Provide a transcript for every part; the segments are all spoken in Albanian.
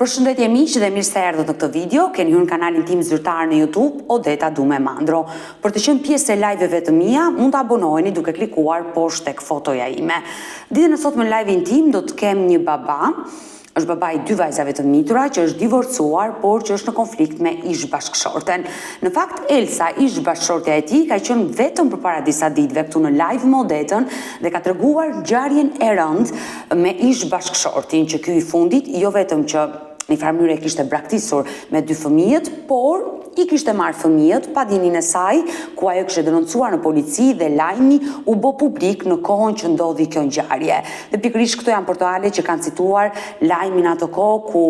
Përshëndetje miq dhe mirë se erdhët në këtë video. Keni hyrë në kanalin tim zyrtar në YouTube, Odeta Dume Mandro. Për të qenë pjesë e live-eve të mia, mund të abonoheni duke klikuar poshtë tek fotoja ime. Ditën e sotme në live-in tim do të kem një baba. Është baba i 2 vajzave të mitura që është divorcuar, por që është në konflikt me ish-bashkëshorten. Në fakt, Elsa, ish-bashkëshortja e tij, ka qenë vetëm përpara disa ditëve këtu në live me Odetën dhe ka treguar ngjarjen e rëndë me ish-bashkëshortin, që ky i fundit jo vetëm që në farë mënyrë e kishte braktisur me 2 fëmijët, por i kishte marrë fëmijët pa dinin e saj, ku ajo kishte denoncuar në polici dhe lajmi u bë publik në kohën që ndodhi kjo ngjarje. Dhe pikërisht këto janë portale që kanë cituar lajmin ato kohë ku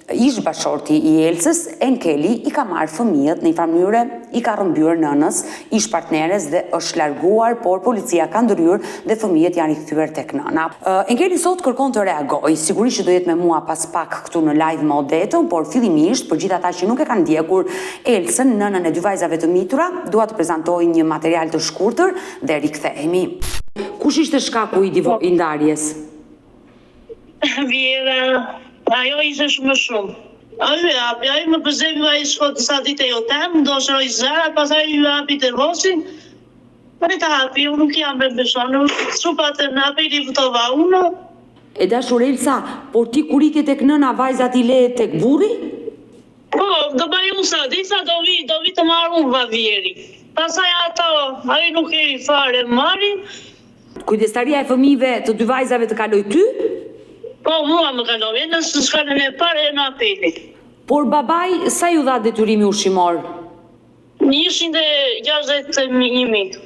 ish-bashkëshorti i Elsës, Enkeli, i ka marrë fëmijët, në një farë mënyrë i ka rrëmbyer nënës, ish-partneres dhe është larguar, por policia ka ndërhyrë dhe fëmijët janë rikthyer tek nëna. Enkeli sot kërkon të reagojë. Sigurisht që do jetë me mua pas pak këtu në live me Odetën, por fillimisht për gjithë ata që nuk e kanë ndjekur Elsën, nënën e 2 vajzave të mitura, dua të prezantoj një material të shkurtër dhe rikthehemi. Kush ishte shkaku i ndarjes? Vjera, ajo ishte shumë. Ajo më përzemi a i shko të sa dite jo temë, do shëroj zara, pasaj ju hapi të rosin, për e të hapi, unë nuk jam me beshonë, supat e napi li vëtova unë. E dashur Elsa, por ti kur ike tek nëna vajzat i le tek burri? Po, do bëj unë sa disa, do vi të marrë unë va vjeri. Pasaj ato, ajo nuk e i fare marri. Kujdestaria e fëmijëve të 2 vajzave të kaloj ty? Po, mua më kaloj, e nësë shkallën e pare e në apeli. Por babaj, sa ju dha detyrimi ushqimor? 161.000.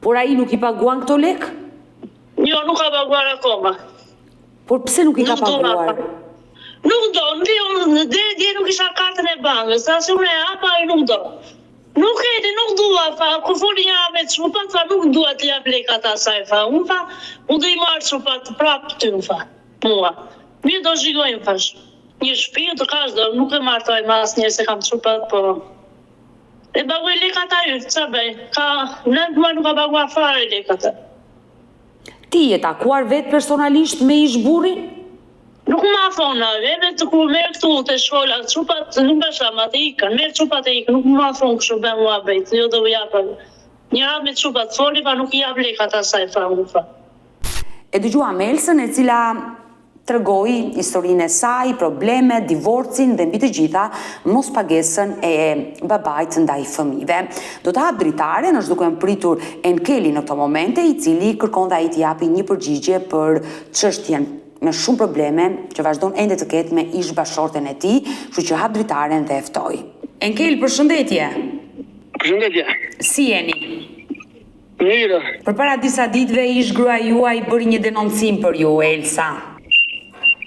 Por ai nuk i paguan këto lek? Jo, nuk ka paguar akoma. Por pse nuk i ka paguar? Nuk do, dhe nuk isha kartën e bankës, asë unë e hapa e nuk do. Nuk eti, nuk dua, fa, ku foli një me të shumpat, fa, nuk dua të jap lekat asaj, fa, unë fa, unë dhe i marrë shumpat prapë ty, fa, mua. Mirë do zhigojnë, fash, një shpirë të kash do, nuk e martoj mas njerë se kam të shumpat, po. E baguaj lekat a ju, që bëj, ka, nëndë mua nuk ka baguaj fare lekat a. Ti e takuar vetë personalisht me ish burrin? Nuk ma thonë, edhe të ku merë këtu të shkolla, qupat, nuk besha ma të ikën, merë qupat e ikën, nuk ma thonë kështu be mua bejtë, jo do japë. Një rap me qupat foli, pa nuk jap lekat asaj, fa mu fa. E dëgjuam Elsën, e cila tregoi historinë e saj, problemet, divorcin dhe mbi të gjitha mos pagesën e babait ndaj fëmijëve. Do të hap dritaren, është duke pritur Enkeli në këto momente, i cili kërkon dhe ai t'i japi një përgjigje për çështjen me shumë probleme që vazhdon ende të ketë me ish-bashkëshorten e tij, kështu që hap dritaren dhe e ftoi. Enkel, përshëndetje. Përshëndetje. Si jeni? Mirë. Përpara disa ditëve ish-gruaja juaj bëri një denoncim për ju, Elsa.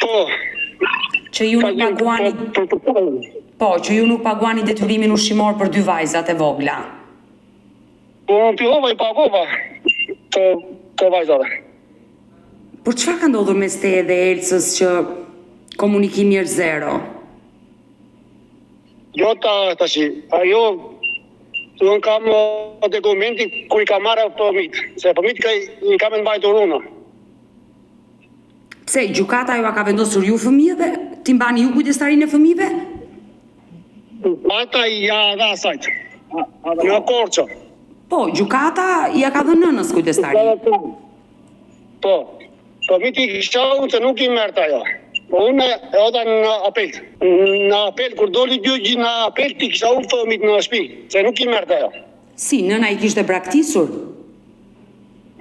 Po. Që ju nuk paguani. Po, që ju nuk paguani detyrimin ushqimor për 2 vajzat e vogla. Po, fillova i pagova të vajzave. Por çfarë ka ndodhur mes teje dhe Elsës që komunikimi është zero? Jo tash, ajo unë kam dokumenti ku i ka marrë fëmijët, se fëmijët i kam mbajtur unë. Pse gjykata ju a ka vendosur ju fëmijëve? Ti mbani ju kujdestarinë e fëmijëve? Ata ja dha asajt. Në Korçë. Po, gjykata ja ka dhënë nënës kujdestarinë. Po. Fëmijët i kisha unë se nuk i merrte ajo. Po unë e oda në apel. Në apel, kur doli gjyqi në apel, ti kisha unë fëmijët në shtëpi, se nuk i merrte ajo. Si, nëna i kishte braktisur?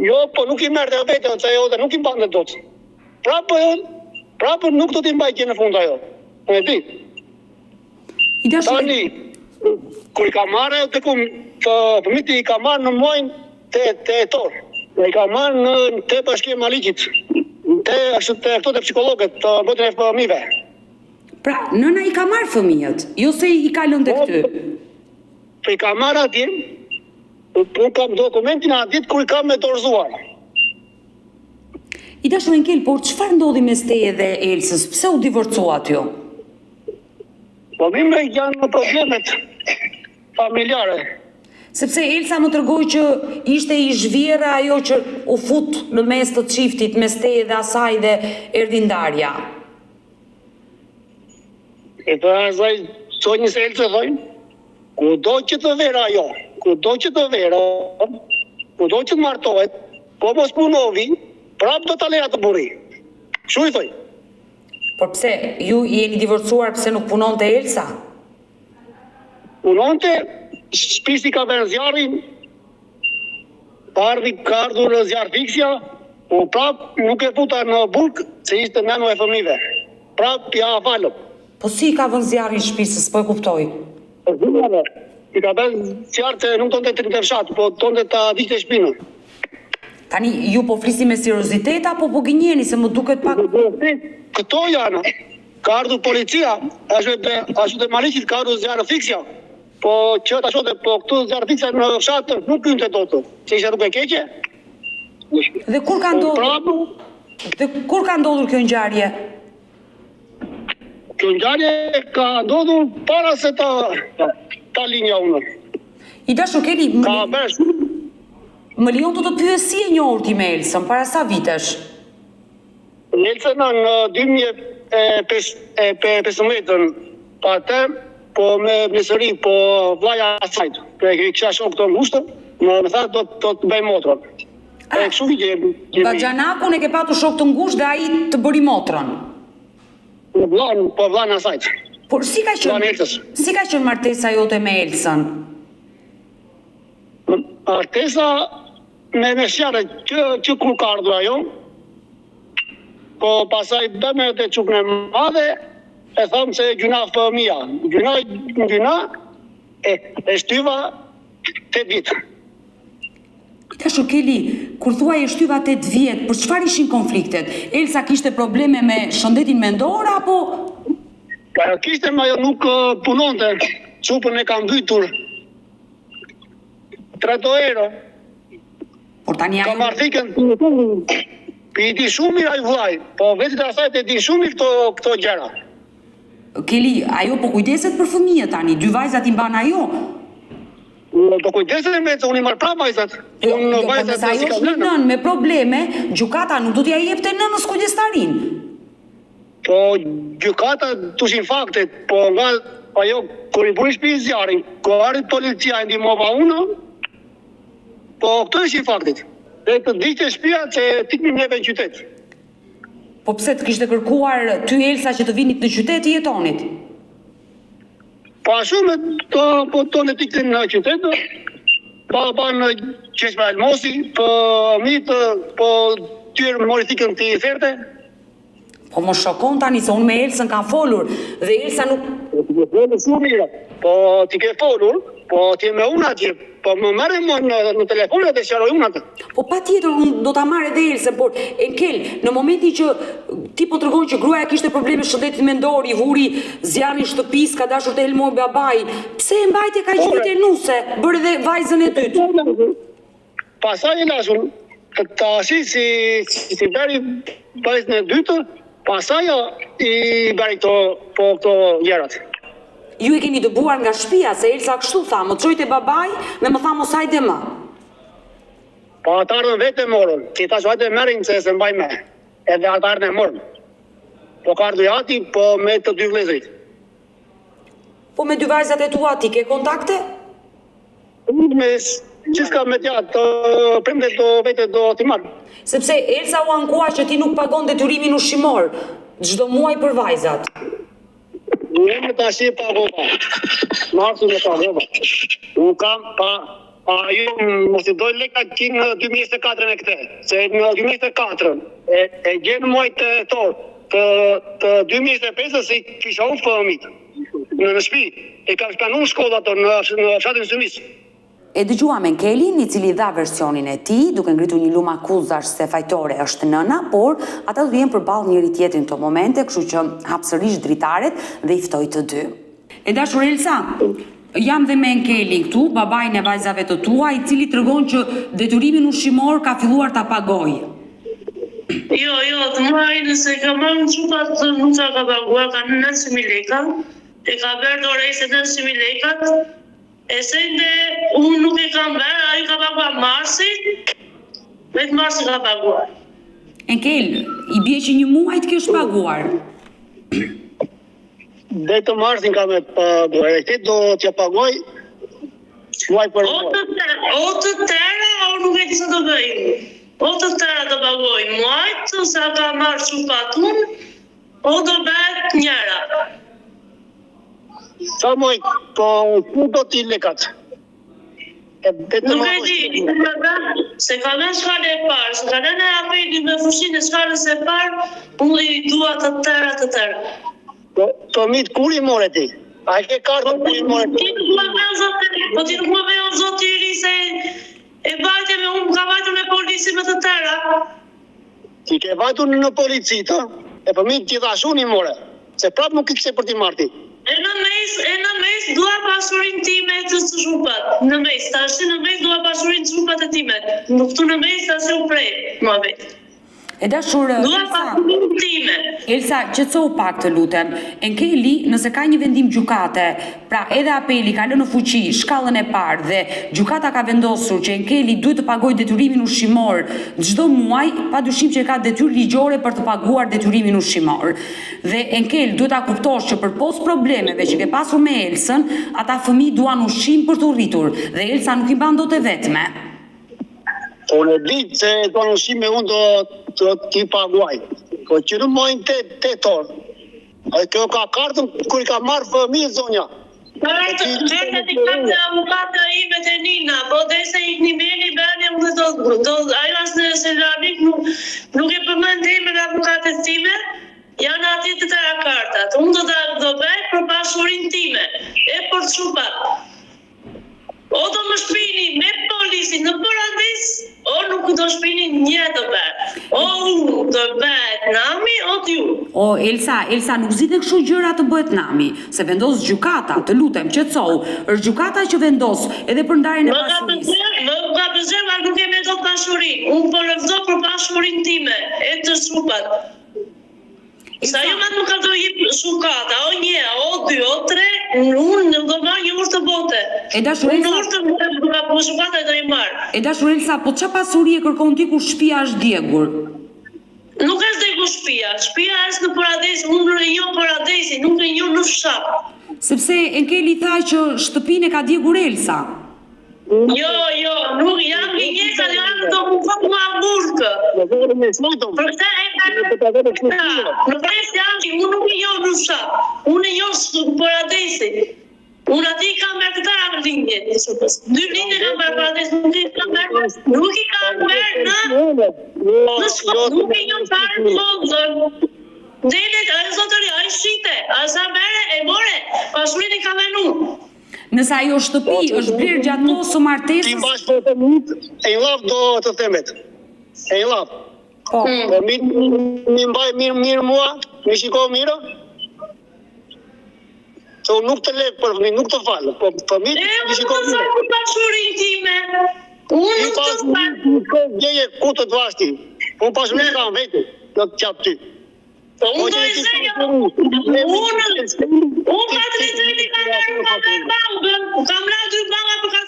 Jo, po nuk i merrte vetë, se ajo nuk i mbante dot. Prapë nuk do t'i mbajtje në fund ajo. E di. Tani, kur i ka marrë, fëmijët i ka marrë në muajin tetor. I ka marrë në te bashkia Maliqit, te këto të psikologët, të botën e fëmijëve. Pra, nëna i ka marrë fëmijët, jo se i ka lënë tek ty. Po i ka marrë atje, unë kam dokumentin atit kur i kam me dorëzuar. I dashur Enkel, por çfarë ndodhi mes teje dhe Elsës? Pse u divorcuat ju? Po mime janë problemet familjare. Sepse Elsa më tregoi që ishte i zhvierë ajo që u fut në mes të çiftit mes teje dhe asaj dhe erdhi ndarja. E të asaj, Sonjës Elce thojnë, kudo që të vera ajo, kudo që të vera, kudo që të martohet, po mos punovi, prap do të leja të buri. Kështu i thoj. Por pse, ju jeni divorcuar pse nuk punon të Elsa? Punonte, shpisi ka bërë zjarin, ka ardhur në zjarë fiksja, po prap nuk e futa në burg, se ishte nëno e fëmive. Prap ja falëm. Po si ka vënë zjarrin shpisës, po e kuptoj. I ka bërë zjarë që nuk tonë të fshatë, po tonë të dikte shpinën. Tani, ju po flisi me seriozitet apo po gënjeni, se më duket pak... Këto janë, ka ardhur policia, ashtu të Maliqit ka ardhur zjarë fiksja, po që të ashote, po këtu zjarë fiksja në fshatë nuk kynte do të, që ishte rrugë e keqe. Dhe kur ka ndodhur? Dhe kur ka ndodhur kjo ngjarje? Kjo ngjarje ka ndodhur para se ta linja unë. I dashur Keli, Ka bërë shumë. më lejon të pyes si e njohur ti me Elsën, para sa vitesh? Elsën në 2015 pa të, po me mesëri, po vlaja asajt. I kisha shok këto në ushtër, më tha do të bëj motrën. Baxhanakun e ke patu shok të ngushtë dhe ai të bëri motrën. Po vlanë asajt. Por si ka qenë martesa jote me Elsën? Martesa me shjarë që kur ka ardhur ajo, po pasaj bëme të çukën e madhe, e thamë se gjuna fëmija. Gjuna e shtyva 8 vite. Dashur Keli, kur thua e shtyva 8 vjet, për çfarë ishin konfliktet? Elsa kishte probleme me shëndetin mendor apo? Kishte, ma jo nuk punonte. Çupën e kam mbytur 3 euro. Por tani Ka marrëdhënien i di shumë mirë ai vllai, po vetë asaj të di shumë mirë këto gjëra. Keli, ajo po kujdeset për fëmijët tani, 2 vajzat i mban ajo. Po kujdeset me se unë i marr prapë vajzat. Unë vajzat sa ajo është një nën me probleme, gjykata nuk do t'ja jepte nënës kujdestarin. Po gjykata tushin fakte, po nga ajo kur i buri shtëpi zjarrin, kur ardhi policia e ndihmova unë, po këto ishin faktet. Dhe të dikte shtëpia që tiknim neve në qytet. Po pse të kishte kërkuar ty Elsa që të vinit në qytet i jetonit? Po ashtu me po tonë tiktin në qytet, pa në Qeshma Elmosi, po mitë, po tyrë mori tikën të i ferte. Po më shokon tani se unë me Elsën kam folur dhe Elsa nuk... Ti ke folur shumë mirë, po ti ke folur, po ti me unë atje, po më marrë në telefonet dhe sharoj unë atë. Po pa tjetër, unë do t'a marrë edhe Elsën, por Enkel, në momentin që ti po tregon që gruaja kishte probleme shëndetit mendor, i vuri zjarri shtëpis, ka dashur të helmoj babai, pse e mbajtje ka gjithë nuse, bërë dhe vajzën e dytë? Pasaj e lashun, të ashi si beri vajzën e dytë, pasaj i beri këto gjerat. Ju e keni dëbuar nga shtëpia, se Elsa kështu tha, më çojte babai dhe më tha mos hajde më. Po ata ardhën vetë e morën, që ta hajde merrin se mbaj me, edhe ata ardhën e morën. Po ka ardhur ati, po me të 2 vëllezërit. Po me 2 vajzat e tua ti ke kontakte? Me që s'ka me tja, të premte do vete do t'i marrë. Sepse Elsa u ankua që ti nuk pagon detyrimin ushqimor, çdo muaj për vajzat. Unë me ta shi pagova, marsu me pagova. Unë kam ju mos i doj leka që në 2024 me këte, se në 2024 e gjenë muaj të torë, të 2025 si kisha unë fëmit në shpi, e kam shpanu në shkolla të në fshatin Symis. E dëgjuam Enkelin, i cili dha versionin e tij, duke ngritur një lumë akuzash se fajtore është nëna, por ata do vjen përballë njëri tjetrin në këto momente, kështu që hapësërish dritaret dhe i ftoi të dy. E dashur Elsa, jam dhe me Enkelin këtu, babain e vajzave të tua, i cili tregon që detyrimin ushqimor ka filluar ta pagojë. Jo, të marrë se ka marrë çupat nuk ka paguar, ka 900.000 lekë, e ka bërë dorejse 900.000 lekë. E se unë nuk e kam bërë, a i ka paguar marsit, vetë marsit ka paguar. Enkel, i bie që 1 muaj të kesh paguar. Dhe të marsin ka me paguaj. Ti do t'ja pagoj muaj për muaj. O të tëra, o nuk e ti se do bëjmë. O të tëra do pagoj muajt, sa ka marrë shupatun, o do bëhet njëra. Sa muaj, po ku do t'i lekat? Nuk e di, se ka në shkallë e parë, se ka në apeli me fushinë e shkallës e parë, unë i dua të tëra. Po mitë, kur i more ti? A e ke kartën kur i more ti? Ti nuk më me o zotë i ri se e bajte me unë, ka bajtu me polisi me të tëra. Ti ke bajtu në polici, të? E po mitë ti dhash unë i more, se prapë nuk i kse për ti marti. E në mes dua pasurin time të shupat. Në mes, ta është në mes dua pasurin të shupat e time. Nuk tu në mes ta se u prej, më vetë. E dashur, Dua pasurin time. Elsa, qetësohu pak të lutem. Enkeli, nëse ka një vendim gjykate, pra edhe apeli ka lënë në fuqi shkallën e parë dhe gjykata ka vendosur që Enkeli duhet të pagojë detyrimin ushqimor çdo muaj, padyshim që ka detyrë ligjore për të paguar detyrimin ushqimor. Dhe Enkel duhet ta kuptosh që përpos problemeve që ke pasur me Elsën, ata fëmijë duan ushqim për të rritur dhe Elsa nuk i mban dot e vetme. Po në ditë se do në ushqime unë do t'i paguaj. Po që në mojnë të torë. Kjo ka kartën kër i ka marrë fëmijë zonja. Kartën i kam të avukatë ime të Nina, po dhe se i knimeli bërë ajo asë në Selanik nuk e përmend emrin e avukatës time, janë ati të tëra kartat. Unë do bëj për pasurin time, e për të shupat. O do më shpini me polisi në paradis, o nuk do shpini një të bërë. O unë të bëhet nami, o t'ju. O, Elsa, nuk zite kështu gjëra të bëhet nami, se vendos gjykata, të lutem, qetësohu, është gjykata që vendos edhe për ndarjen e pasurisë. Më ka përzema nuk e me do pasurin, unë po lëvdo për pasurin time, e të shupat. Sa jo ma nuk ka do jip shukata, o një, o dy, o tre, unë do marrë një urë të bote. E dashur Unë Elsa, urë të po shukata e do i marrë. e dashur Elsa, po ç'a pasuri e kërkon ti kur shtëpia është djegur? Nuk është djegur shtëpia është në paradis, unë në jo paradisi, nuk në jo në fshat. Sepse Enkeli tha që shtëpinë e ka djegur Elsa. Jo, nuk jam gjenjeka, janë do më fëtë më aburkë. Për këta e ka në presë janë që unë nuk i jo në fshat, unë i jo paradisi. Unë ati i kam bërë këta në linje, dy linje kam bërë paradis, nuk i kam bërë në shkot, nuk i jo parë në zotër. Delet, a e zotëri, a e shite, a e sa bere, e more, pasurin i ka venu. Nëse ajo shtëpi është blerë gjatë kohës së martesës. Ti mbash për të mitë, e i lavë do të themet. E i lavë. Po. Po mi mbaj mirë mua, mi shiko mirë. Se unë nuk të lekë për fëmi, nuk të falë. Po fëmit, mi shiko mirë. Unë të pashurin time. Unë nuk të falë. Unë gjeje ku të të vashti. Unë pashurin kam vetë, do të qapë ty. Po unë do e zëja. Unë 4 ka nërë ka me bangën. Kam ra 2 banga për 4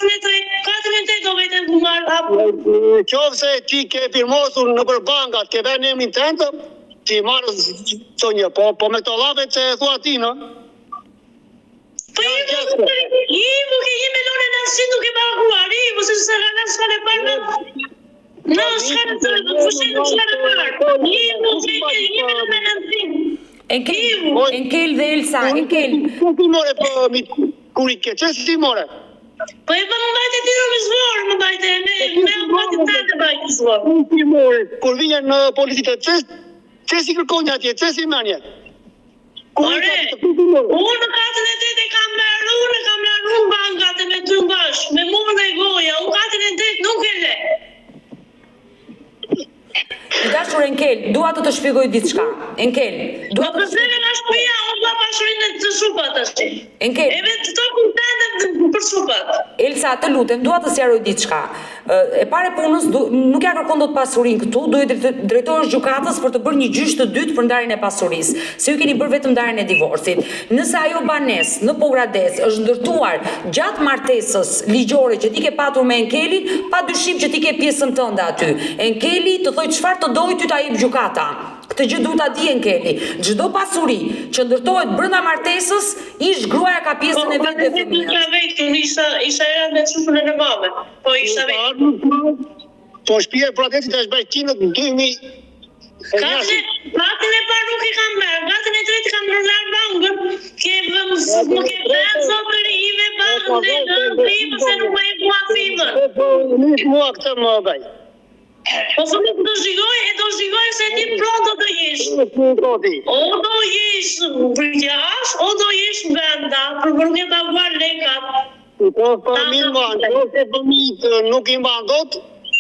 do vetën ku marrë. Qovë se ti ke firmosur në për bankat, ke venë emrin tëndë, ti marrë zonjë, po me këto lave që e thua ti, në? Po imu ke jime lone në si nuk e paguar, imu se se nga në shkale parë. Në shkale parë, në shkale parë. Imu ke jime lone në si. Enkel dhe Elsa, Enkel. Ku ti more për kur i ke, që si more? Po e pa më bajte ti në më zvorë, më bajte, me bajte të të bajte zvorë. Ku ti more, kur vinjen në policitë, që si kërkonja atje, që si menje? Ore, unë në 48 e kam merë bankat e me 2 bashkë, me murë dhe goja, unë 48 nuk e le. I dashur Enkel, dua të shpjegoj diçka. Enkel, dua të shpjegoj nga shtëpia, unë pa pasurinë të shupat ashtu. Enkel. E vetë të kontente për shupat. Elsa, të lutem, dua të sqaroj diçka. E pare punës nuk ja kërkon dot pasurinë këtu, duhet drejtohesh gjykatës për të bërë një gjyq të dytë për ndarjen e pasurisë. Se ju keni bërë vetëm ndarjen e divorcit. Nëse ajo banesë në Pogradec është ndërtuar gjatë martesës ligjore që ti ke patur me Enkelin, padyshim që ti ke pjesën tënde aty. Enkeli të thoj çfarë të doj ty ta jep gjykata. Këtë gjë duhet ta di Enkeli. Çdo pasuri që ndërtohet brenda martesës, ish gruaja ka pjesën e vet të fëmijës. Isha vetë, isha era me çupën e mame. Po isha vetë. Po shtëpia për atë që është bajë në 2000. Gatin e parë nuk i kam merë, gatin e tretë kam rëllar bangën, më ke bërë zotërive bangën dhe në se nuk me e bua fimën. Nuk mua këtë më baj. Po fëmit do zhigoj se ti pronto do jesh. O do jesh brigjash, o do jesh venda, për nuk e paguar lekat. Po fëmit më anë, fëmit nuk i mba ndot,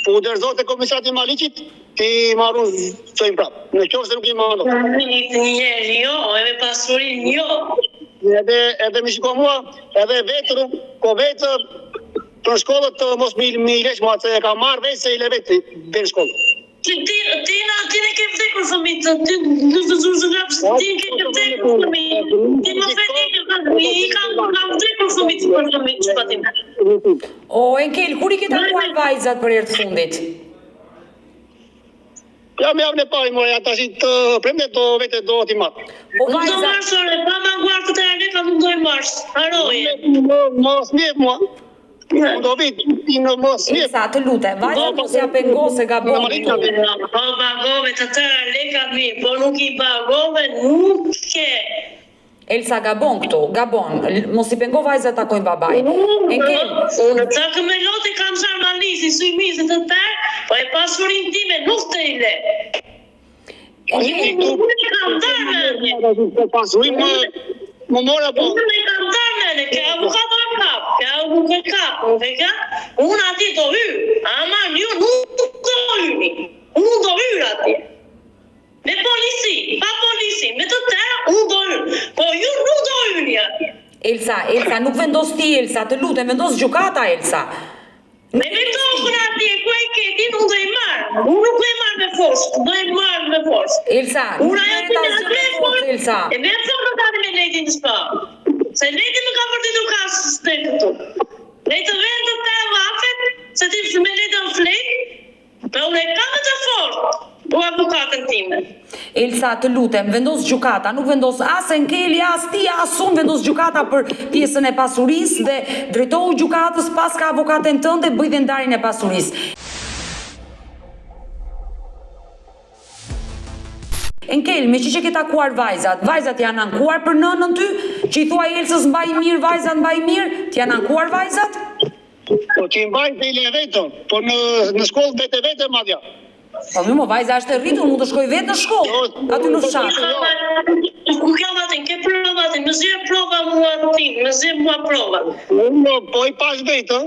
po dërzot e komisati Maliqit, ti marrun çojm prap. Në qoftë se nuk i mando. Njëherë jo, edhe pasurin jo. Edhe më shiko mua, edhe vetëm, ko vetë për shkollët mos mi lesh mua se e ka marrë vetë se i le vetë në shkollë. Ti ne ke vdekur fëmijët, ti ke vdekur fëmijët. Ti më vdekur, i kam vdekur fëmijët për fëmijët shpatime. O Enkel, kur i ke takuar vajzat për herë të fundit? Ja më javën e parë mua ata si të premte do vetë do ti mat. Po Nuk do vajza, marrësh ore, pa manguar këtë leka nuk do i marrësh. Haroje. Mos një mua. Do vit ti në mos një. Elsa, të lutem, vajza mos ja pengo se gabon. Po pagove të tëra leka mirë, po nuk i pagove, nuk ke. Elsa gabon këtu, gabon. Mos i pengo vajza takojnë babajin. Enkel, Unë të këmeloti kam zarmalisi, sujmizit të tërë, po e pasurin time nuk të i le. Unë e kam darme. Pasurim më mora po. Unë e kam darme, ke avukato e kap, ke avukat kap, unë ati do hy, ama ju nuk do hyni, unë do hyr ati. Me polisi, pa polisi, me të tëra, unë do hyr, po ju nuk do hyni ati. Elsa, nuk vendos ti Elsa, të lutem, vendos gjykata Elsa. Me vetokën ati, ku e keti, unë do i marrë, unë nuk do i marrë me forcë, do i marrë me forcë. Elsa, nuk Unë ajo merret të asgjë me forcë, Elsa. e me forcë tani me lejtin në spa. Se lejtin nuk ka përditur kasës të këtu. Lejtë vend të të vafet, se ti me lejtë në fletë, pe unë e kam të fortë, po avukatën time. Elsa, të lutem, vendos gjykata, nuk vendos as Enkeli, as ti, as unë, vendos gjykata për pjesën e pasurisë dhe drejtohu gjykatës pas ka avokatën tënde, bëj dhe ndarjen e pasurisë. Enkel, me që ke takuar vajzat janë ankuar për nënën ty, që i thua Elsës mbaj mirë, vajzat mbaj mirë, të janë ankuar vajzat? Po që i mbaj të i le vetëm, po në shkollë vete madja. Po më vajza është e rritur, mund të shkoj vetë në shkollë, aty në fshat. Ku kam atin, ke prova atin, më zirë prova mua atin, më zirë mua prova. Unë po i pash vetë,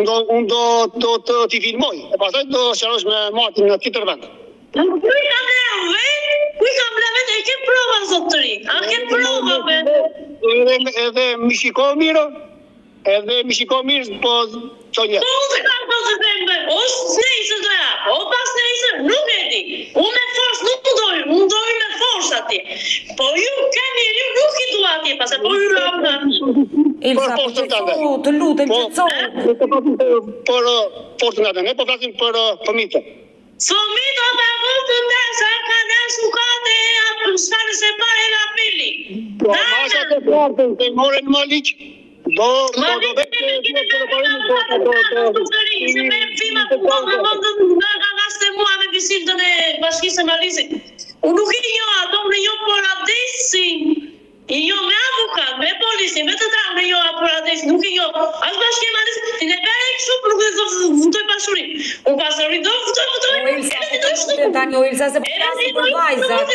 unë do të t'i filmoj, e pasaj do shërosh me matin në tjetër vend. Ku i kam levet, e ke prova zotëri, a ke prova me? Edhe mi shiko mirë, po që një. Po unë të kam të të thembe, o snejse do ja, o pas snejse, nuk e di. Unë me forës nuk unë dojë me forës ati. Po ju kemi, ju nuk i dua ati, pas e po ju rëmë. Elsa, po qëtësohu, të lutem, qëtësohu. Por forësën atë, ne po flasim për fëmijët. Fëmijët o të avut të të sa ka dash ukate, shkare se pare e apeli. Masha të forëtën, të morën më liqë. Do vetë se me fima nga gaste mua me visitën e bashkisë e Malisit. Unë nuk i jo ato, në jo por adesin. I jo me avukat, me polisin, me të tram, në jo por adesin, nuk i jo. As bashkë e Malisit, ti ne bere e këshu për dhe vëtoj pasurin. Unë pasurin do vëtoj. Tani o Elsa, se po flasim për vajzat.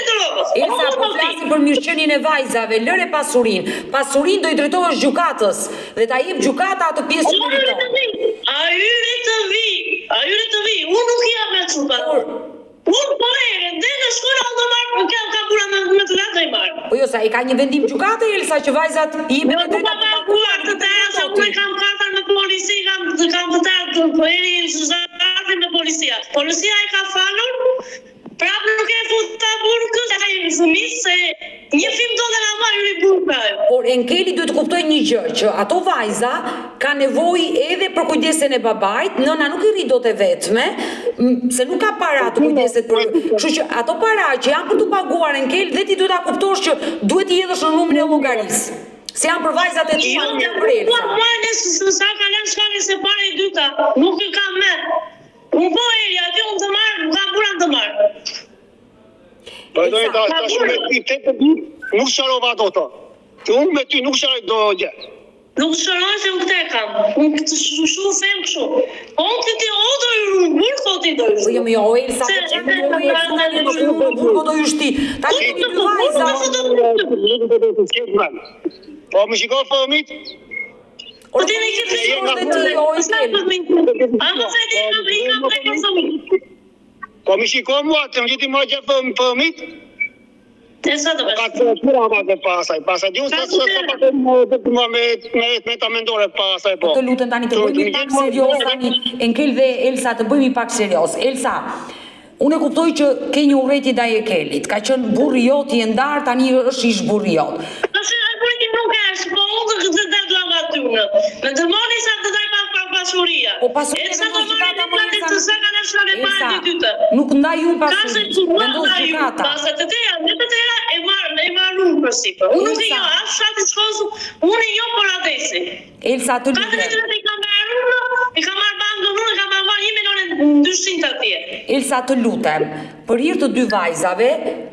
Elsa, po flasim për mirëqenien e vajzave, lëre pasurin. Pasurin do i drejtohesh gjykatës dhe ta jep gjykata atë pjesën e tonë. Ahyre të vi, unë nuk jam me çupat. Unë po dhe në shkolla unë do marrë, ka bura me të latë dhe i marrë. Po jo, sa i ka një vendim gjykate, Elsa, që vajzat i jepin e drejta të paguar të tëra, se unë kam kartën me polisi, kam të tërë, po eri zuzartin me policia. Policia e ka falur, prapë nuk e fut të burkë, se ka i fëmis, se një film do dhe nga marrë i burkë. Por Enkeli duhet të kuptoj një gjë, që ato vajza ka nevojë edhe për kujdesen e babait, nëna nuk i rri dot e vetme, se nuk ka para të kujdeset për, kështu që ato para që janë për të paguar Enkel dhe ti duhet ta kuptosh që duhet i hedhësh në numrin e llogarisë. Se janë për vajzat e tua, nuk janë për Elsa. Po nëse sa kalon shkallën se para e dyta, nuk e kam me. Unë po e aty unë të marr, nuk kam burën të marr. Po do të tash me ti te nuk sharova dot. Unë me ty nuk sharoj do gjë. Nuk shëroj se unë këte kam. Unë të shu them kështu. Unë të ti do ju burë, thot i do ju. Po jo, Elsa, burgo do ju shti. Ta që kemi dy vajza. Po më shiko fëmit? Po ti me që Po më shiko mua, të më gjithi më gjë fëmit? E sa të Ka të shkura ma dhe pasaj ju se me ta mendore pasaj po. Të lutem tani të bëjmë pak serios tani, Enkel dhe Elsa të bëjmë pak serios. Elsa, unë e kuptoj që ke një urrëtie ndaj Enkelit, ka qenë burri jot i ndar, tani është ish burri jot. Nuk është, po unë të dua aty unë. Në të moni sa të daj pasuria. Po pasuria Elsa do marrë një të sa kanë shkallë e parë të dytë. Nuk ndaj unë pasuria, vendos gjykata. Pasat të tëra, në të tëra e marrë unë për sipër. Unë nuk e jo, asë shatë shkosu, unë e jo për adesi. Elsa të lutem. Ka të i ka marrë unë, i ka marrë bankën unë, i ka marrë 1.200.000 atje. Elsa të lutem, për hir të dy vajzave,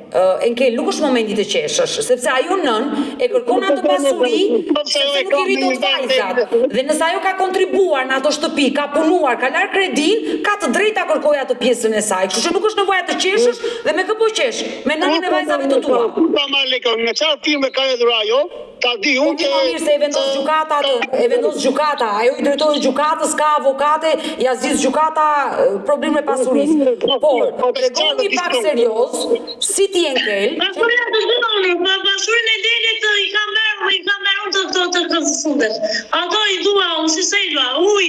Enkel, nuk është momenti të qeshësh, sepse ajo nën e kërkon atë pasuri, sepse nuk i rritot vajzat. Dhe nëse ajo ka kontribuar në ato shtëpi, ka punuar, ka larë kredin, ka të drejta kërkoj atë pjesën e saj. Kështu që nuk është nevoja të qeshësh dhe me këpo qesh, me nënën e vajzave të tua. Pa marrë lekën, në qarë firme ka edhur ajo, ta di unë që... Po mirë se e vendos gjukata, ajo i drejtojë gjukatës, ka avokate, ja zis gjukata problem me pasurisë. Por, tregoni pak serios, si ti Enkel? Pasurin e delit i ka merë të fundet. Ato i dua, unë si sejla, unë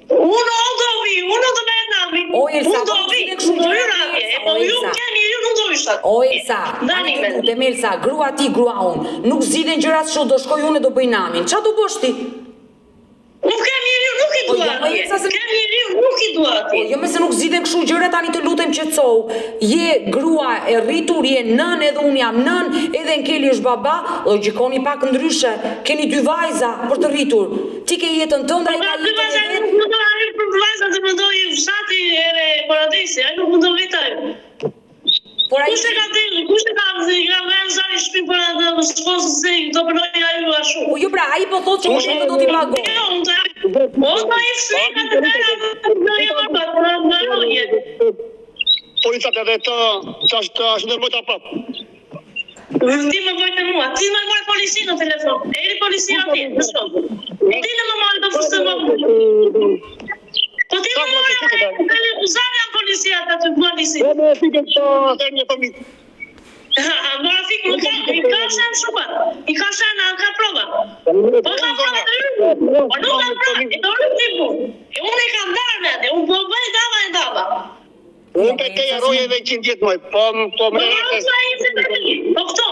do vi, unë do me nami. Unë do vi, unë rake, po ju kemi, ju nuk do vishat. O Elsa, lutem Elsa, grua ti, grua unë, nuk zgjidhen gjërat kështu, do shkoj unë e do bëj namin. Ç'a do bësh ti? Nuk kam njeriu, nuk i dua atje. Kam njeriu, nuk i dua atje. Jo, me se nuk zgjidhen kështu gjëra, tani të lutem qetësou. Je grua e rritur, je nën, edhe unë jam nën, edhe Enkeli është baba, logjikoni pak ndryshe. Keni dy vajza për të rritur. Ti ke jetën tënde, ai ka jetën e vet. Nuk do arri për vajza të mendoj fshati ere paradisi, ai nuk do vitaj. Por ai kush e ka dhënë, kush e ka vënë zani shtëpi për atë shkosë se do bënoi ai ashtu. Po jo pra, ai po thotë që kush do t'i pagon. Po ai shika të tëra. Policia të vetë ç'është më ta prap. Ti më vojtë mua, ti më morë polici në telefon. Eri policia atje, në shkop. Ti në më marrë do fushtë më. Po ti më morë, uzave janë policia të të polici. Po më fikën të një fëmijë. Mora fikë më ka, i ka shenë shumë, i ka shenë, ka prova. Po ka prova të rrë, po nuk ka prova, i do rrë të bu. E unë i ka ndarë në atë, unë po bëj dava e dava. Unë për te jaroje dhe 100 jetë moj, po më rrë. Po këto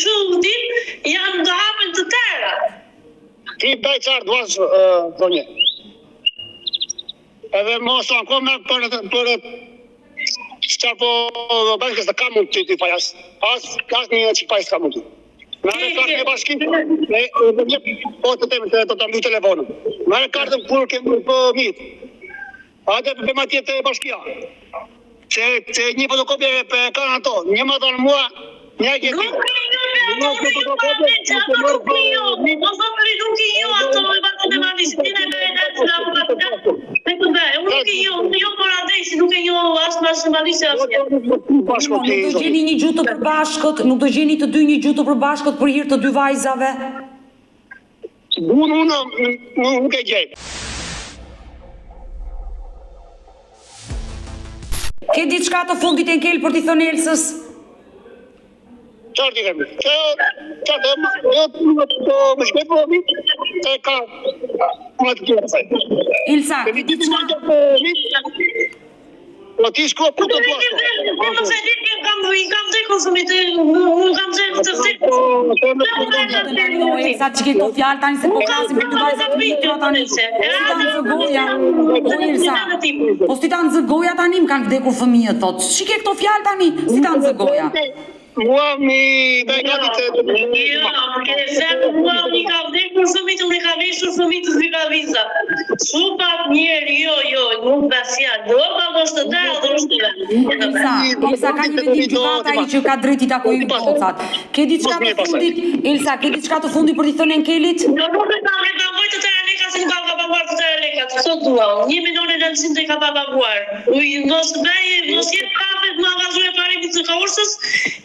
shumë tim janë do hapen të tëra. Ti bëj qarë duash, zonje. Edhe mos akome për çfarë po bashkës të kam mund të fajas. As një që pajs kam mund. Në kartën e bashkim, po të të mbi telefonën. Në kartën kur kemë për mitë. Ate për ma tjetë të bashkia. Se një fotokopje për kanë ato, një më dhanë mua, një e gjeti. Nuk do gjeni një gjutë të përbashkët, nuk do gjeni të dy një gjutë të përbashkët për hir të dy vajzave? Unë nuk e gjej. Ke diçka të fundit Enkel për t'i thënë Elsës? Qartë i kemi. Qartë, më shkoj për omi, e ka më të kjerë saj. Elsa, ke diçka? Po ti shko ku të duash? Më se ditë kam i kam vdekur fëmijët, unë kam vdekur të vdekur. Elsa, që ke këto fjalë tani se po flasim për të vajzat të mitra tani. Si ta nxëgoja. Elsa, po si ta nxëgoja tani, më kanë vdekur fëmijët, thot. Që ke këto fjalë tani, si ta nxëgoja. Mua mi dai gati të... Jo, perché se mua unë i kam vdekur fëmijët, unë i kam veshur fëmijët të viza. Supat njerë, jo, nuk basja, do pa mos të dalë, Elsa, ka një vendim gjykata ai që ka drejt i takojë gocat. Ke diçka të fundit? Elsa, ke diçka të fundit për t'i thënë Enkelit? Jo, nuk e kam paguar të tëra leka, se nuk kam paguar të tëra leka, të sot dua, 1.900.000 e kam paguar. Mos jep kafe të magazin e parimit të Kaursës,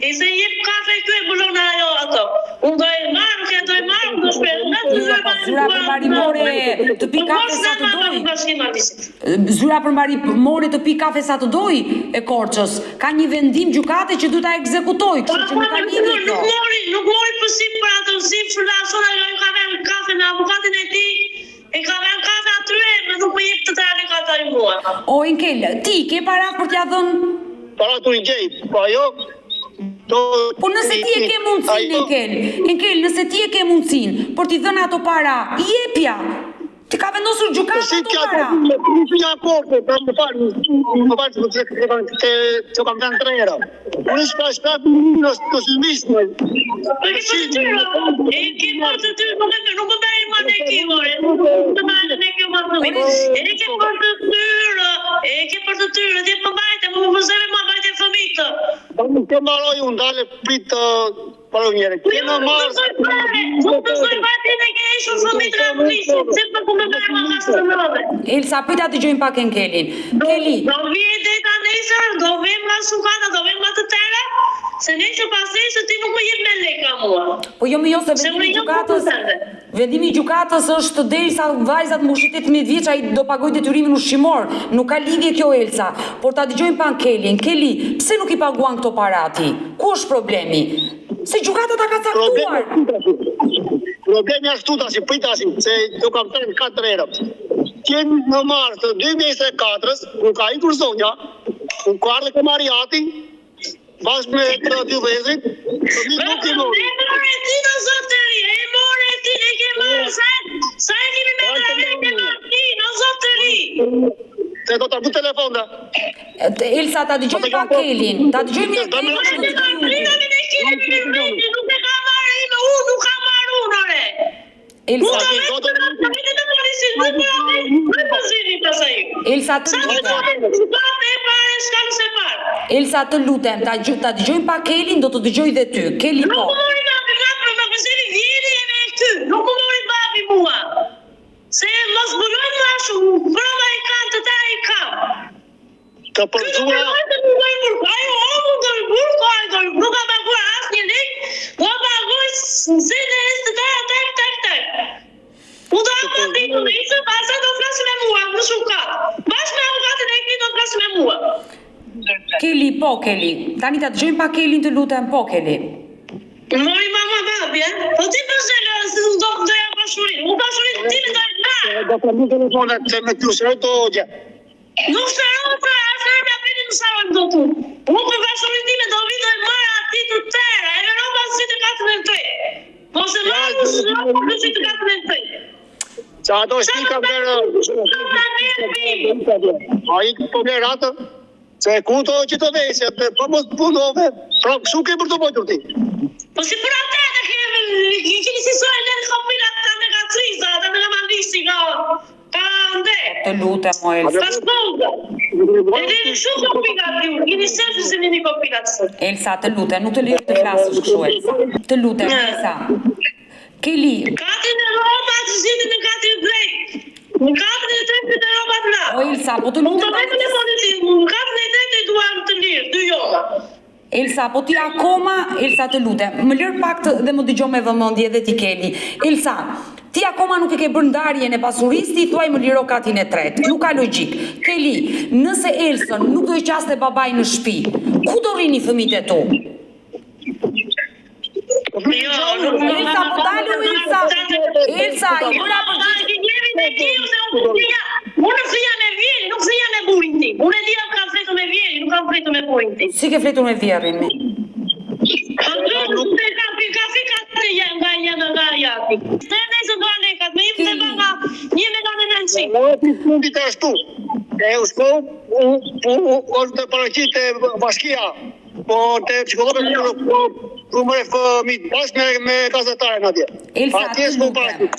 e se jep kafe këtu e bulon ajo ato. Unë do e marr, nuk e do e marr, do shpejt. Zyra për mbarimore të pi kafe sa të doj. Zyra për mbarimore të pi kafe sa të doj e Korçës. Ka një vendim gjykate që duhet ta ekzekutoj, kështu që nuk ka lidhje kjo. Nuk mori pësim për atë sim flason ajo ka vënë kafe me avokatin e tij. E ka vënë kafe atyre, më nuk më jep të tani ka tani mua. O Enkel, ti ke para për t'ia dhënë? Para tu i gjej, po ajo... Po nëse ti e ke mundësin, Enkel, nëse ti e ke mundësin për t'i dhënë ato para, jepja. Ti ka vendosur gjykata ato para. Nuk ja korte, më falë që kam vënë 3 era. Unë s'ka shtat në sëmisme. E ke për të tyrë, nuk më bërë më në kimore. Nuk të bërë në kimore. E ke për të tyrë, dhe më bajte, më vëzëve më bajte fëmitë. Nuk të maroj unë, dale pritë paroj njëre. Kena marë... Nuk të zoj bajte në keshur fëmitë në mënisë, se për ku me bërë më kasë të nëve. Elsa, pita të gjojnë pak Enkelin. Keli. Do vje dhe ta nesër, do vem nga sukata, do vem nga të tere, se nesër pas nesër ti nuk më jep me leka mua. Po jo me jo se vendimi i gjykatës është derisa vajzat mbushit 18 vjeç ai do pagoj detyrimin ushqimor. Nuk ka lidhje kjo Elsa, por ta dëgjojmë pak Kelin. Keli, pse nuk i paguan këto para ati? Ku është problemi? Se gjykata ta ka caktuar. Problemi ashtu tash, pritasi, se do kam thënë 4 herë. Qenë në mars të 2024-s, ku ka ikur zonja, ku ka ardhur komariati, bashkë me të dy vëzrit, nuk i mori. E more ti në zotëri, e more ti e ke marrë, sa e kemi me drave e ke marrë ti në zotëri. Se do të bu telefon da. Elsa, ta dëgjojmë pak Kelin. Ta dëgjojmë Nuk e ka marrë ime, unë nuk ka marrë unë, ore. Elsa, Elsa, të lutem, ta dëgjojmë pak Kelin, do të dëgjoj dhe ty. Keli po. Nuk më mori babi nuk më mori babi mua. Se mos bërën më ashu, brova i kam të ta i kam. Të përzua... Ajo omu do i burko, nuk ka paguar asë një lek, do paguar zene e së të tak. U do a ditu në isë, asa do flasë me mua, në shukat. Bashkë me avukatin e këni do flasë me mua. Keli, po Keli. Tani ta dëgjojmë pak Kelin të lutem, po Keli. Mori mama babi, po ti përzhelë, se do ja pashurin. U pashurin ti me do e ta. Do të mu telefonat, se me t'ju shërë të ogja. Nuk shërë, pra, asë në apeni më shërën do tu. Unë për pashurin ti me do vido e marë ati të tëra, e në pas si të 43. Po se marë më shërë, po si të 43. Qa do shti ka mërë... A i po mërë atë, se ku të që të vese, po mos punove, pra këshu ke për të pojtur ti. Po si për atë e kemi si sojë në kopilat të me ka triza, të me ka nisi ka ndë. Të lutem, o Elsa. Pas bëllë. E dhe në shumë kopilat ju, kini sërë se një kopilat së. Elsa, të lutem, nuk të lirë të flasësh këshu, Elsa. Të lutem, Elsa. Keli. Katin e roba të zhitin në katin e drejt. Në katin e drejt në roba të la. O Elsa, po të lutem. Në katin e drejt e duar të lirë, dy jona. Elsa, po ti akoma, Elsa të lutem, më lërë pak të dhe më dëgjoj me vëmendje dhe ti Keli. Elsa, ti akoma nuk e ke bërë ndarjen e pasurisë, ti thuaj më liro katin e tretë. Nuk ka logjik. Keli, nëse Elsën nuk do i qaste babaj në shtëpi, ku do rrini fëmijët e tu? Elsa, po dalu Elsa. Elsa, i bëra për Unë fëja me vjeri, nuk fëja me burin ti. Unë e dija ka fetu me vjeri, nuk kam pritur me burin tim. Si ke fletur me vjerrin mi? Nga jati. Nëse do alekat, me im të banga 1.900.000. Fundit e ashtu. E usko, është të paraqit e bashkia, po të psikologët ku më fëmijë bashkë me gazetaren atje. Atje s'po paraqit.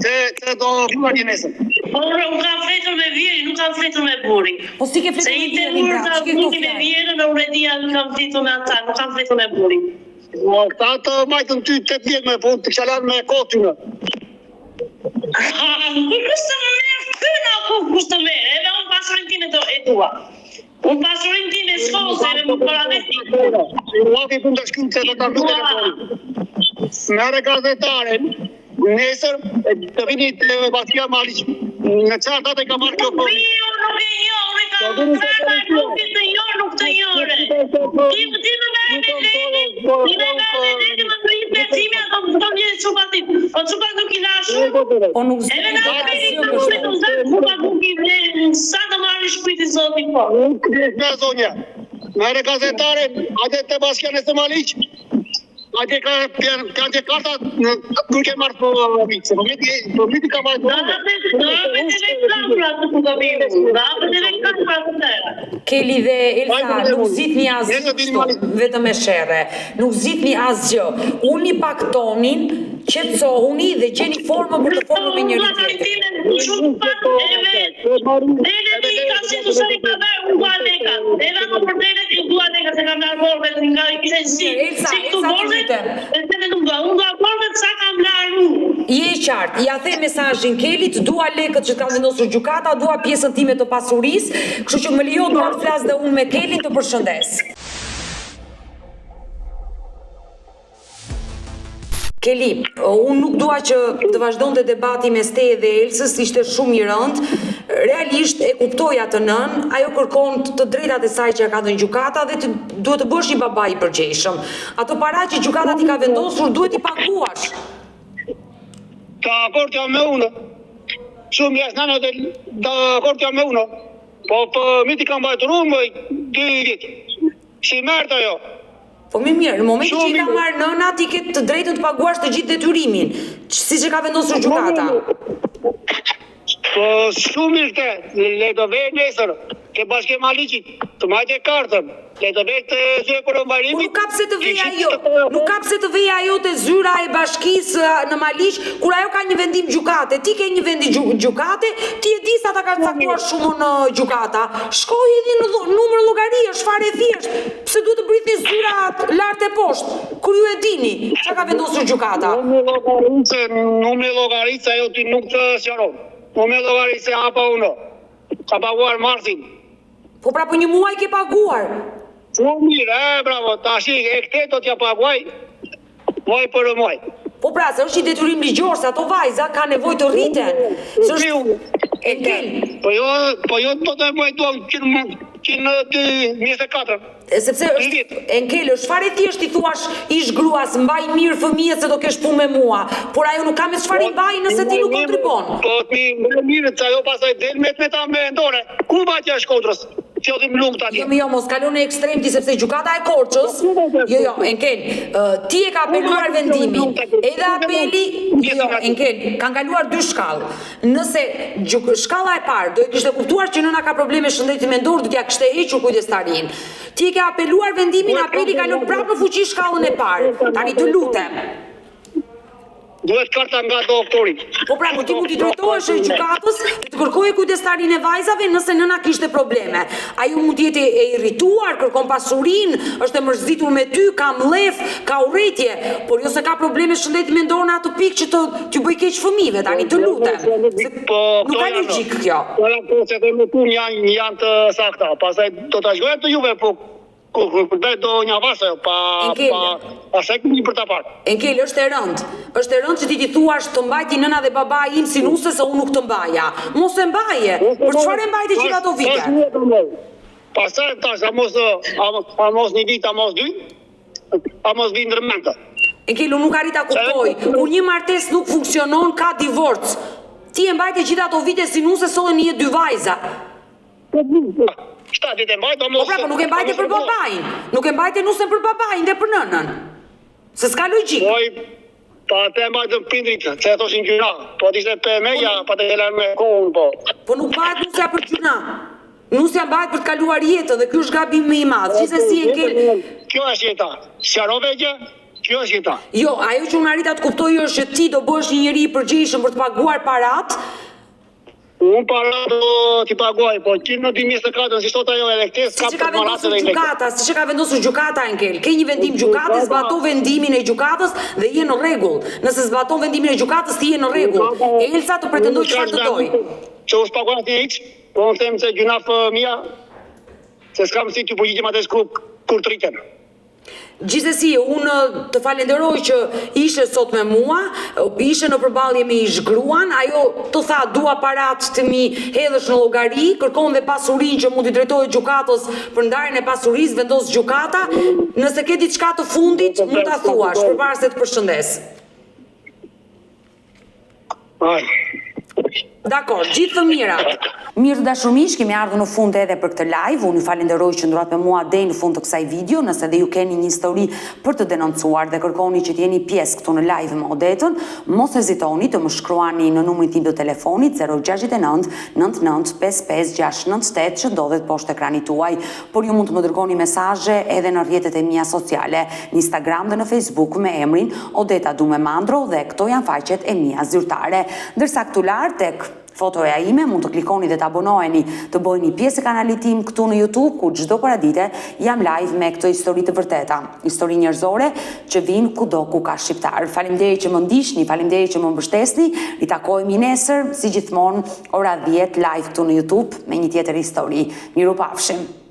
Se do fillon nesër. Po unë kam fletur me vjerin, nuk kam fletur me burin. Po si ke fletur Se me i të vjerrin? urta burin me vjerin, në uredia nuk kam fletur me ata, nuk kam fletur me burin. Ta të majtën ty 8 vjetë me punë, të qalan me kotë në. Kusë të më merë këna, kusë të merë, edhe unë pasurin time e dua. Unë pasurin time shkose, edhe më për adeti. Uaki punë të shkymë se do të ardu telefoni. Mere gazetaren, nesër, të vini të Bashkia Maliq, në qartat e ka marrë kjo për. Nuk e jo, unë ka nuk të jo, nuk të jore. Ti më merë me lejnë, ti me merë me lejnë, më të i përcimi, ato më të një qupatit. Po qupat nuk i dashu. Po nuk zë. Edhe nga përri të më të zërë, qupat nuk i vlerë, sa të marrë shpiti zoti po. Nga zonja, mere gazetaren, atë të Bashkia në Maliq, atë kanë që kartat nuk e marrë për mitë, se për mitë ka marrë për Keli dhe Elsa, nuk zitni asgjë, vetëm e shere, nuk zitni asgjë. Uni paktonin, qetësohuni dhe gjeni formën për të formën me njëri tjetrin. Shumë pak e vetë. Dele i ka si të sëri ka verë, unë dua leka. Edhe më për dele i dua leka, se kam nërë borve, nga i kishe si. Elsa, të lutem. Unë dua borve të sa kam nërë. Je i qartë, ja the mesazhin Kelit, dua lekët që ka vendosur gjykata, dua pjesën time të pasurisë, kështu që më lejo dua të flas dhe unë me Kelin të përshëndes. Keli, unë nuk dua që të vazhdonte debati mes teje dhe Elsës, ishte shumë i rëndë. Realisht e kuptoja të nën, ajo kërkon të drejtat e saj që ka dhënë gjykata dhe duhet të bësh një baba i përgjegjshëm. Ato para që gjykata ti ka vendosur duhet i paguash. Të akord jam me unë. Shumë jasë nana dhe akord jam me unë. Po për miti kam bajtë rumë, 2 vjetë. Si mërë ajo. Po mirë, në momentin që i ka marrë nëna, ti ke të drejtën të paguash të gjithë detyrimin, siç e ka vendosur gjykata. Po shumë ishte, le të vej nesër, ke Bashkia Maliqit, të majtë e kartën, le të vej të zyre për mbajrimit. Nuk ka pse të vej ajo të zyra e bashkisë në Maliq, kur ajo ka një vendim gjykate, ti ke një vendim gjykate, ti e di sa ta ka caktuar shumën në gjykata. Shkoj edhe në numër llogari, është fare thjesht. Pse duhet të britni zyrat lart e poshtë, kur ju e dini çka ka vendosur gjykata? Numri llogarisë ajo ti nuk të sqaron. Numri llogarisë hapa uno. Ka paguar marsin. Po pra po një muaj ke paguar. Shumë mirë, bravo, tash e këtë do t'ja paguaj, muaj për muaj. Po pra, se është i detyrim ligjor, se ato vajza ka nevojë të rriten. Enkel. Po jo do të muaj duam 124. Sepse është Enkel, është fare thjesht i thuash ish gruas, mbaj mirë fëmijët se do kesh punë me mua, por ajo nuk ka me çfarë i mbaj nëse ti nuk kontribon. Po ti më mirë se ajo pastaj del me ta me dorë. Ku mbajtja e Shkodrës? Qodhim lumt tani. Jo, mos kalon në ekstrem ti sepse gjykata e Korçës. Jo, Enkel, ti e ka apeluar vendimin. Edhe apeli, Enkel, kanë kaluar 2 shkallë. Nëse shkalla e parë do e kishte kuptuar që nëna ka probleme shëndetësie mendore, do t'ja kishte hequr kujdestarin. Ti ke apeluar vendimin, apeli kalon prapë në fuqi shkallën e parë. Tani të lutem. Duhet karta nga doktori. Po pra, ti mund t'i drejtohesh gjykatës dhe të kërkojë kujdestarin e vajzave nëse nëna kishte probleme. Ajo mund të jetë e irrituar, kërkon pasurinë, është e mërzitur me ty, ka mllef, ka urrëtie, por jo se ka probleme shëndetësie mendore në atë pikë që t'ju bëj keq fëmijëve, tani të lutem. Nuk ka logjik kjo. Po se dhe më punë janë të sakta, pastaj do ta shkojmë të juve, po do një avasë, pa sekmi për ta parë. Enkel, është e rëndë që ti thuash të mbajti nëna dhe baba im si nuse se unë nuk të mbaja. Mos e mbaje, për çfarë e mbajti gjithë ato vite? Pastaj tash, a mos një vit, a mos 2, a mos vi ndërmendë. Enkel, unë nuk arrit ta kuptoj, kur një martesë nuk funksionon, ka divorc. Ti e mbajti gjithë ato vite si nuse, sollën një 2 vajza. 7 ditë e mbajt, Po pra, po nuk e mbajte për babain. Nuk e mbajte nusën për babain dhe për nënën. Se s'ka logjik. Pa te mbajtën prindrit, se e thoshin gjyna. Po t'ishte për meja, pa të helan me kohën, po. Po nuk mbajt nusja për gjyna. Nusja mbajt për të kaluar jetën dhe ky është gabim më i madh. Gjithsesi e ke. Kjo është jeta. Sjarove gjë, kjo është jeta. Jo, ajo që unë arrita të kuptoj është që ti do bësh një njeri i përgjegjshëm për të paguar parat. Unë para do t'i paguaj, po që në 2024 si sot ajo edhe këtë Si që ka vendosur gjykata, si që ka vendosur gjykata Enkel, ke një vendim gjykate, zbato vendimin e gjykatës dhe je në rregull. Nëse zbaton vendimin e gjykatës ti je në rregull. Elsa të pretendoj çfarë të doj. Që u spaguar ti hiç, po unë them se gjunaf mia, se s'kam si t'ju përgjigjem atë kur të rritem. Gjithsesi, unë të falenderoj që ishe sot me mua, ishe në përballje me ish gruan, ajo të tha dua parat të mi hedhësh në llogari, kërkon dhe pasurinë që mund t'i drejtohet gjykatës për ndarjen e pasurisë, vendos gjykata, nëse ke diçka të fundit, mund ta thuash, përpara se të përshëndes. Dakor, gjithë të mirat. Mirë të dashur miq, kemi ardhur në fund edhe për këtë live. Unë ju falenderoj që ndrohet me mua deri në fund të kësaj video. Nëse dhe ju keni një histori për të denoncuar dhe kërkoni që të jeni pjesë këtu në live me Odetën, mos hezitoni të më shkruani në numrin tim të telefonit 069 99 55 698 që ndodhet poshtë ekranit tuaj. Por ju mund të më dërgoni mesazhe edhe në rrjetet e mia sociale, në Instagram dhe në Facebook me emrin Odeta Dume Mandro dhe këto janë faqet e mia zyrtare. Ndërsa këtu lart tek fotoja ime mund të klikoni dhe të abonoheni të bëheni pjesë e kanalit tim këtu në YouTube, ku çdo paradite jam live me këtë histori të vërteta, histori njerëzore që vinë kudo ku ka shqiptar. Faleminderit që më ndiqni, faleminderit që më mbështesni. I takohemi nesër si gjithmonë ora 10 live këtu në YouTube me një tjetër histori. Mirupafshim.